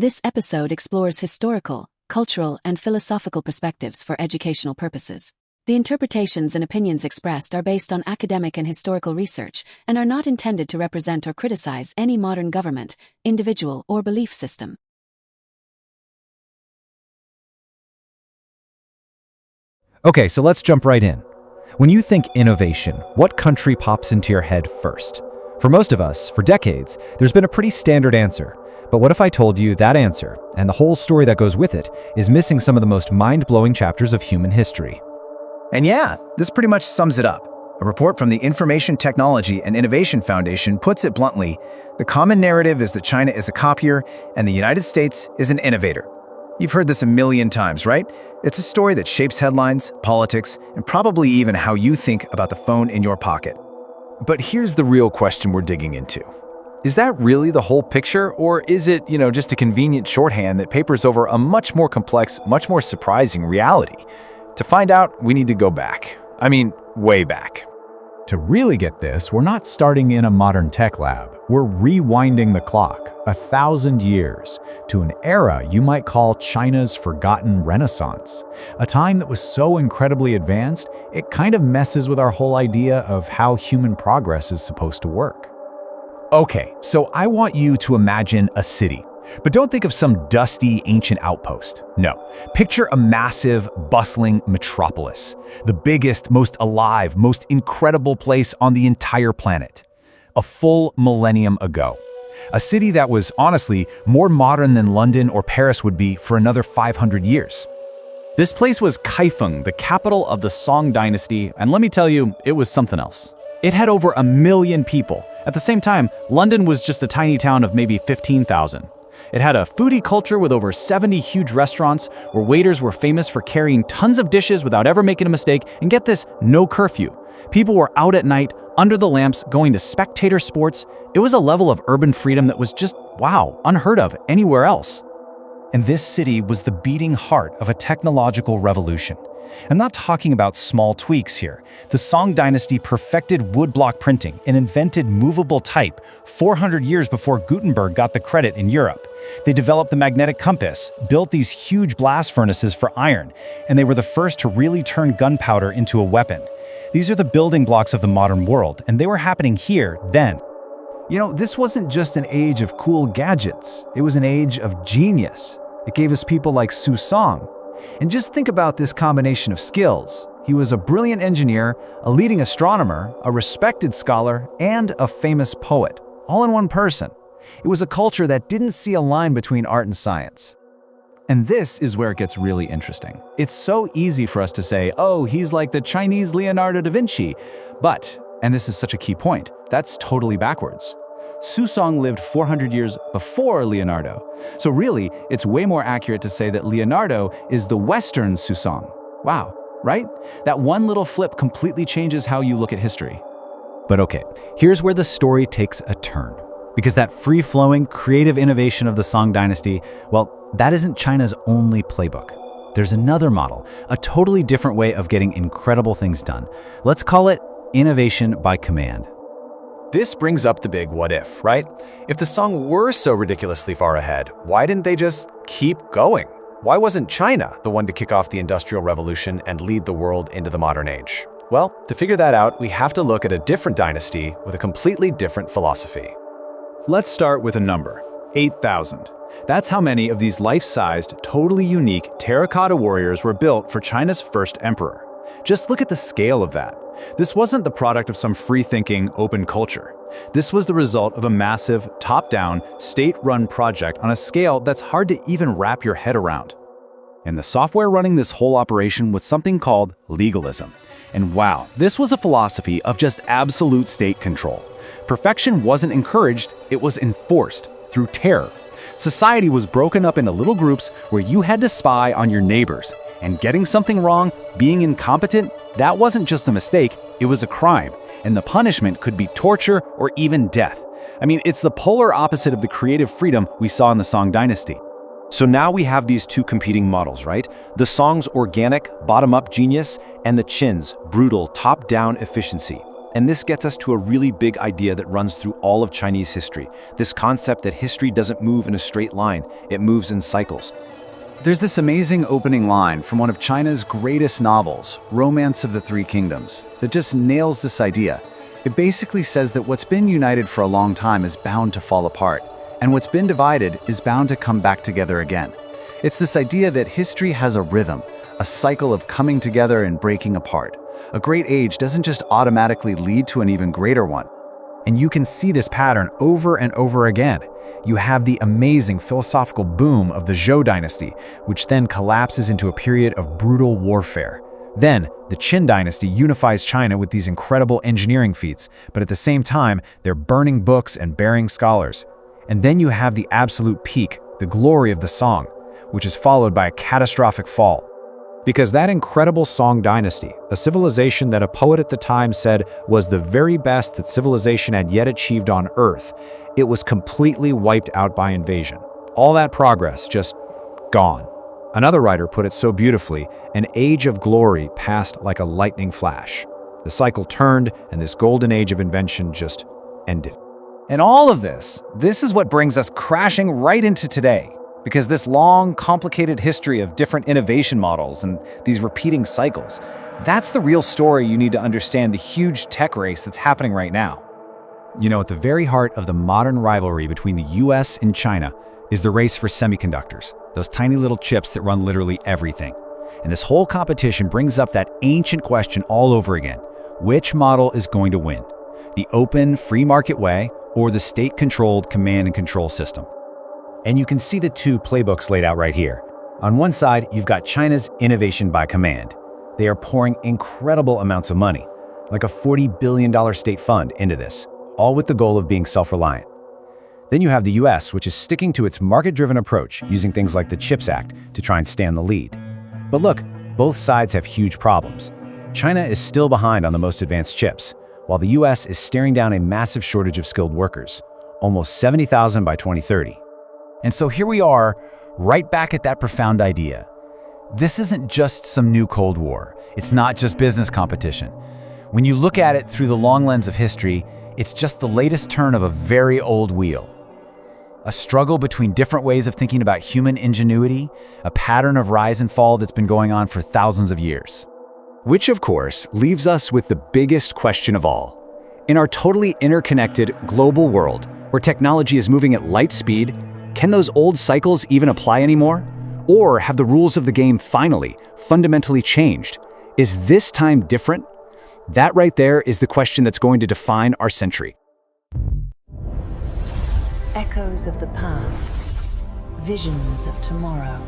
This episode explores historical, cultural, and philosophical perspectives for educational purposes. The interpretations and opinions expressed are based on academic and historical research and are not intended to represent or criticize any modern government, individual, or belief system. Okay, so let's jump right in. When you think innovation, what country pops into your head first? For most of us, for decades, there's been a pretty standard answer. But what if I told you that answer, and the whole story that goes with it, is missing some of the most mind-blowing chapters of human history? And yeah, this pretty much sums it up. A report from the Information Technology and Innovation Foundation puts it bluntly: the common narrative is that China is a copier and the United States is an innovator. You've heard this a million times, right? It's a story that shapes headlines, politics, and probably even how you think about the phone in your pocket. But here's the real question we're digging into. Is that really the whole picture, or is it, just a convenient shorthand that papers over a much more complex, much more surprising reality? To find out, we need to go back. I mean, way back. To really get this, we're not starting in a modern tech lab. We're rewinding the clock 1,000 years to an era you might call China's forgotten Renaissance, a time that was so incredibly advanced, it kind of messes with our whole idea of how human progress is supposed to work. Okay, so I want you to imagine a city. But don't think of some dusty, ancient outpost. No, picture a massive, bustling metropolis. The biggest, most alive, most incredible place on the entire planet. A full millennium ago. A city that was, honestly, more modern than London or Paris would be for another 500 years. This place was Kaifeng, the capital of the Song Dynasty, and let me tell you, it was something else. It had over 1 million people. At the same time, London was just a tiny town of maybe 15,000. It had a foodie culture with over 70 huge restaurants where waiters were famous for carrying tons of dishes without ever making a mistake, and get this, no curfew. People were out at night, under the lamps, going to spectator sports. It was a level of urban freedom that was just, wow, unheard of anywhere else. And this city was the beating heart of a technological revolution. I'm not talking about small tweaks here. The Song Dynasty perfected woodblock printing and invented movable type 400 years before Gutenberg got the credit in Europe. They developed the magnetic compass, built these huge blast furnaces for iron, and they were the first to really turn gunpowder into a weapon. These are the building blocks of the modern world, and they were happening here then. This wasn't just an age of cool gadgets. It was an age of genius. It gave us people like Su Song. And just think about this combination of skills. He was a brilliant engineer, a leading astronomer, a respected scholar, and a famous poet, all in one person. It was a culture that didn't see a line between art and science. And this is where it gets really interesting. It's so easy for us to say, oh, he's like the Chinese Leonardo da Vinci. But, and this is such a key point, that's totally backwards. Su Song lived 400 years before Leonardo. So really, it's way more accurate to say that Leonardo is the Western Su Song. Wow, right? That one little flip completely changes how you look at history. But okay, here's where the story takes a turn. Because that free-flowing, creative innovation of the Song Dynasty, well, that isn't China's only playbook. There's another model, a totally different way of getting incredible things done. Let's call it innovation by command. This brings up the big what if, right? If the Song were so ridiculously far ahead, why didn't they just keep going? Why wasn't China the one to kick off the Industrial Revolution and lead the world into the modern age? Well, to figure that out, we have to look at a different dynasty with a completely different philosophy. Let's start with a number, 8,000. That's how many of these life-sized, totally unique terracotta warriors were built for China's first emperor. Just look at the scale of that. This wasn't the product of some free-thinking, open culture. This was the result of a massive, top-down, state-run project on a scale that's hard to even wrap your head around. And the software running this whole operation was something called legalism. And wow, this was a philosophy of just absolute state control. Perfection wasn't encouraged, it was enforced through terror. Society was broken up into little groups where you had to spy on your neighbors. And getting something wrong, being incompetent, that wasn't just a mistake, it was a crime. And the punishment could be torture or even death. I mean, it's the polar opposite of the creative freedom we saw in the Song Dynasty. So now we have these two competing models, right? The Song's organic, bottom-up genius, and the Qin's brutal, top-down efficiency. And this gets us to a really big idea that runs through all of Chinese history, this concept that history doesn't move in a straight line, it moves in cycles. There's this amazing opening line from one of China's greatest novels, Romance of the Three Kingdoms, that just nails this idea. It basically says that what's been united for a long time is bound to fall apart, and what's been divided is bound to come back together again. It's this idea that history has a rhythm, a cycle of coming together and breaking apart. A great age doesn't just automatically lead to an even greater one. And you can see this pattern over and over again. You have the amazing philosophical boom of the Zhou Dynasty, which then collapses into a period of brutal warfare. Then, the Qin Dynasty unifies China with these incredible engineering feats, but at the same time, they're burning books and burying scholars. And then you have the absolute peak, the glory of the Song, which is followed by a catastrophic fall. Because that incredible Song Dynasty, a civilization that a poet at the time said was the very best that civilization had yet achieved on Earth, it was completely wiped out by invasion. All that progress just gone. Another writer put it so beautifully, an age of glory passed like a lightning flash. The cycle turned, and this golden age of invention just ended. And all of this is what brings us crashing right into today. Because this long, complicated history of different innovation models and these repeating cycles, that's the real story you need to understand the huge tech race that's happening right now. You know, at the very heart of the modern rivalry between the US and China is the race for semiconductors, those tiny little chips that run literally everything. And this whole competition brings up that ancient question all over again. Which model is going to win? The open, free market way or the state-controlled command and control system? And you can see the two playbooks laid out right here. On one side, you've got China's innovation by command. They are pouring incredible amounts of money, like a $40 billion state fund, into this, all with the goal of being self-reliant. Then you have the US, which is sticking to its market-driven approach, using things like the CHIPS Act to try and stand the lead. But look, both sides have huge problems. China is still behind on the most advanced chips, while the US is staring down a massive shortage of skilled workers, almost 70,000 by 2030. And so here we are, right back at that profound idea. This isn't just some new Cold War. It's not just business competition. When you look at it through the long lens of history, it's just the latest turn of a very old wheel. A struggle between different ways of thinking about human ingenuity, a pattern of rise and fall that's been going on for thousands of years. Which, of course, leaves us with the biggest question of all. In our totally interconnected global world, where technology is moving at light speed, can those old cycles even apply anymore? Or have the rules of the game finally, fundamentally changed? Is this time different? That right there is the question that's going to define our century. Echoes of the past, visions of tomorrow.